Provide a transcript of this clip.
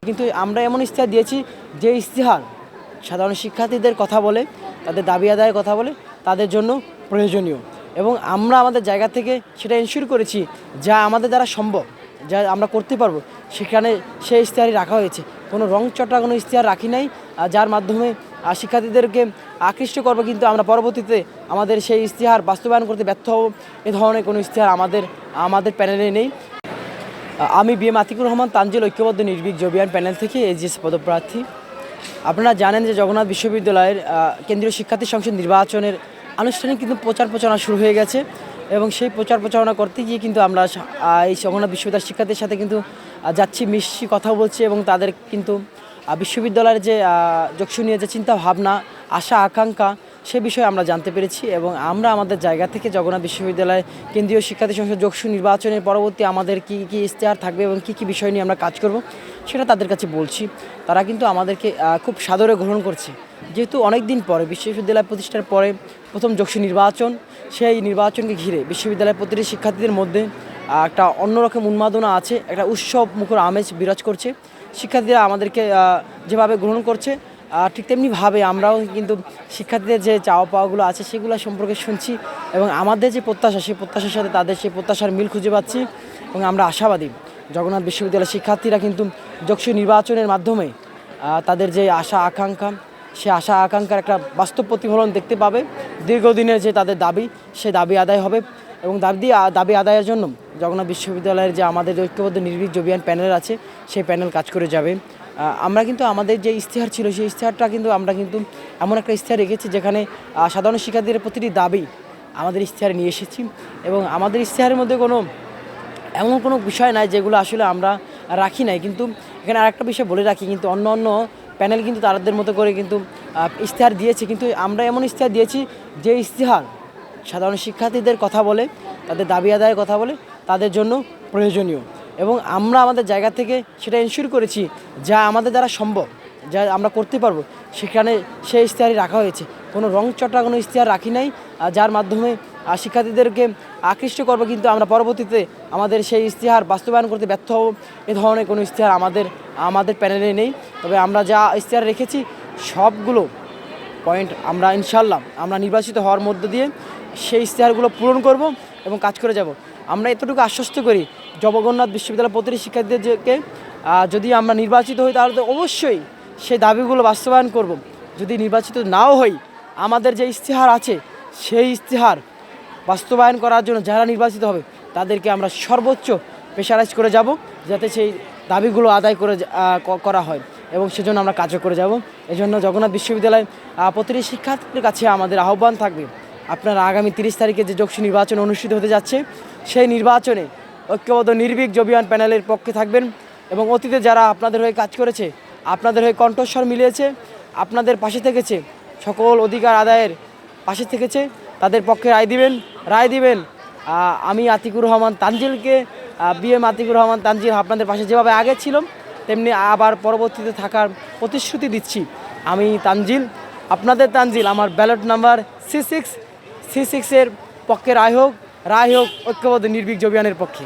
কিন্তু আমরা এমন ইশতেহার দিয়েছি যে ইশতেহার সাধারণ শিক্ষার্থীদের কথা বলে, তাদের দাবি আদায়ের কথা বলে, তাদের জন্য প্রয়োজনীয়। এবং আমরা আমাদের জায়গা থেকে সেটা এনশিওর করেছি যা আমাদের দ্বারা সম্ভব, যা আমরা করতে পারবো সেখানে সেই ইশতেহারই রাখা হয়েছে। কোনো রং চটা কোনো ইশতেহার রাখি নাই যার মাধ্যমে শিক্ষার্থীদেরকে আকৃষ্ট করবো, কিন্তু আমরা পরবর্তীতে আমাদের সেই ইশতেহার বাস্তবায়ন করতে ব্যর্থ হব, এ ধরনের কোনো ইশতেহার আমাদের প্যানেলে নেই। আমি বিএম আতিকুর রহমান তানজিল, ঐক্যবদ্ধ নির্ভীক জবিয়ান প্যানেল থেকে এইচএস পদপ্রার্থী। আপনারা জানেন যে জগন্নাথ বিশ্ববিদ্যালয়ের কেন্দ্রীয় শিক্ষার্থী সংসদ নির্বাচনের আনুষ্ঠানিক কিন্তু প্রচার প্রচারণা শুরু হয়ে গেছে এবং সেই প্রচার প্রচারণা করতে গিয়ে কিন্তু আমরা এই জগন্নাথ বিশ্ববিদ্যালয়ের শিক্ষার্থীর সাথে কিন্তু যাচ্ছি, মিশছি, কথা বলছি এবং তাদের কিন্তু বিশ্ববিদ্যালয়ের যে যোগসু নিয়ে যে চিন্তা ভাবনা, আশা আকাঙ্ক্ষা সে বিষয়ে আমরা জানতে পেরেছি এবং আমরা আমাদের জায়গা থেকে জগন্নাথ বিশ্ববিদ্যালয়ের কেন্দ্রীয় শিক্ষার্থী সংসদ যোগসু নির্বাচনের পরবর্তী আমাদের কী কী ইশতেহার থাকবে এবং কী কী বিষয় নিয়ে আমরা কাজ করব সেটা তাদের কাছে বলছি। তারা কিন্তু আমাদেরকে খুব সাদরে গ্রহণ করছে, যেহেতু অনেক দিন পরে বিশ্ববিদ্যালয় প্রতিষ্ঠার পরে প্রথম যোগসু নির্বাচন, সেই নির্বাচনকে ঘিরে বিশ্ববিদ্যালয়ের প্রতিটি শিক্ষার্থীদের মধ্যে একটা অন্যরকম উন্মাদনা আছে, একটা উৎসব মুখর আমেজ বিরাজ করছে। শিক্ষার্থীরা আমাদেরকে যেভাবে গ্রহণ করছে ঠিক তেমনিভাবে আমরাও কিন্তু শিক্ষার্থীদের যে চাওয়া পাওয়াগুলো আছে সেগুলো সম্পর্কে শুনছি এবং আমাদের যে প্রত্যাশা, সেই প্রত্যাশার সাথে তাদের সেই প্রত্যাশার মিল খুঁজে পাচ্ছি এবং আমরা আশাবাদী জগন্নাথ বিশ্ববিদ্যালয়ের শিক্ষার্থীরা কিন্তু যোগসু নির্বাচনের মাধ্যমে তাদের যে আশা আকাঙ্ক্ষা, সে আশা আকাঙ্ক্ষার একটা বাস্তব প্রতিফলন দেখতে পাবে। দীর্ঘদিনের যে তাদের দাবি, সে দাবি আদায় হবে এবং দাবি আদায়ের জন্য জগন্নাথ বিশ্ববিদ্যালয়ের যে আমাদের ঐক্যবদ্ধ নির্ভীক জবিয়ান প্যানেল আছে সেই প্যানেল কাজ করে যাবে। আমরা কিন্তু আমাদের যে ইশতেহার ছিল সেই ইশতেহারটা কিন্তু আমরা কিন্তু এমন একটা ইশতেহার রেখেছি যেখানে সাধারণ শিক্ষার্থীদের প্রতিটি দাবি আমাদের ইশতেহারে নিয়ে এসেছি এবং আমাদের ইশতেহারের মধ্যে এমন কোনো বিষয় নাই যেগুলো আসলে আমরা রাখি নাই। কিন্তু এখানে আরেকটা বিষয় বলে রাখি, কিন্তু অন্য প্যানেল কিন্তু তাদের মতো করে কিন্তু ইশতেহার দিয়েছে, কিন্তু আমরা এমন ইশতেহার দিয়েছি যে ইশতেহার সাধারণ শিক্ষার্থীদের কথা বলে, তাদের দাবি আদায়ের কথা বলে, তাদের জন্য প্রয়োজনীয়। এবং আমরা আমাদের জায়গা থেকে সেটা এনশিওর করেছি যা আমাদের দ্বারা সম্ভব, যা আমরা করতে পারবো সেখানে সেই ইশতেহারই রাখা হয়েছে। কোনো রং চটা কোনো ইশতেহার রাখি নাই যার মাধ্যমে শিক্ষার্থীদেরকে আকৃষ্ট করবো, কিন্তু আমরা পরবর্তীতে আমাদের সেই ইশতেহার বাস্তবায়ন করতে ব্যর্থ হব, এ ধরনের কোনো ইশতেহার আমাদের প্যানেলে নেই। তবে আমরা যা ইশতেহার রেখেছি সবগুলো পয়েন্ট আমরা ইনশাল্লাহ আমরা নির্বাচিত হওয়ার মধ্য দিয়ে সেই ইশতেহারগুলো পূরণ করব এবং কাজ করে যাব। আমরা এতটুকু আশ্বস্ত করি জগন্নাথ বিশ্ববিদ্যালয়ের প্রতিটি শিক্ষার্থীদেরকে, যদি আমরা নির্বাচিত হই তাহলে তো অবশ্যই সেই দাবিগুলো বাস্তবায়ন করব। যদি নির্বাচিত নাও হই, আমাদের যে ইশতেহার আছে সেই ইশতেহার বাস্তবায়ন করার জন্য যারা নির্বাচিত হবে তাদেরকে আমরা সর্বোচ্চ প্রেশারাইজ করে যাব যাতে সেই দাবিগুলো আদায় করা হয় এবং সেজন্য আমরা কাজও করে যাব। এজন্য জগন্নাথ বিশ্ববিদ্যালয় প্রতিটি শিক্ষার্থীদের কাছে আমাদের আহ্বান থাকবে, আপনারা আগামী 30 তারিখে যে যোগসু নির্বাচন অনুষ্ঠিত হতে যাচ্ছে সেই নির্বাচনে ঐক্যবদ্ধ নির্ভীক জবিয়ান প্যানেলের পক্ষে থাকবেন এবং অতীতে যারা আপনাদের হয়ে কাজ করেছে, আপনাদের হয়ে কণ্ঠস্বর মিলিয়েছে, আপনাদের পাশে থেকেছে, সকল অধিকার আদায়ের পাশে থেকেছে, তাদের পক্ষে রায় দিবেন। আমি আতিকুর রহমান তানজিলকে, বিএম আতিকুর রহমান তানজিল আপনাদের পাশে যেভাবে আগে ছিল তেমনি আবার পরবর্তীতে থাকার প্রতিশ্রুতি দিচ্ছি। আমি তানজিল, আপনাদের তানজিল, আমার ব্যালট নাম্বার C6 এর পক্ষে রায় হোক ঐক্যবদ্ধ নির্ভীক জবিয়ানের পক্ষে।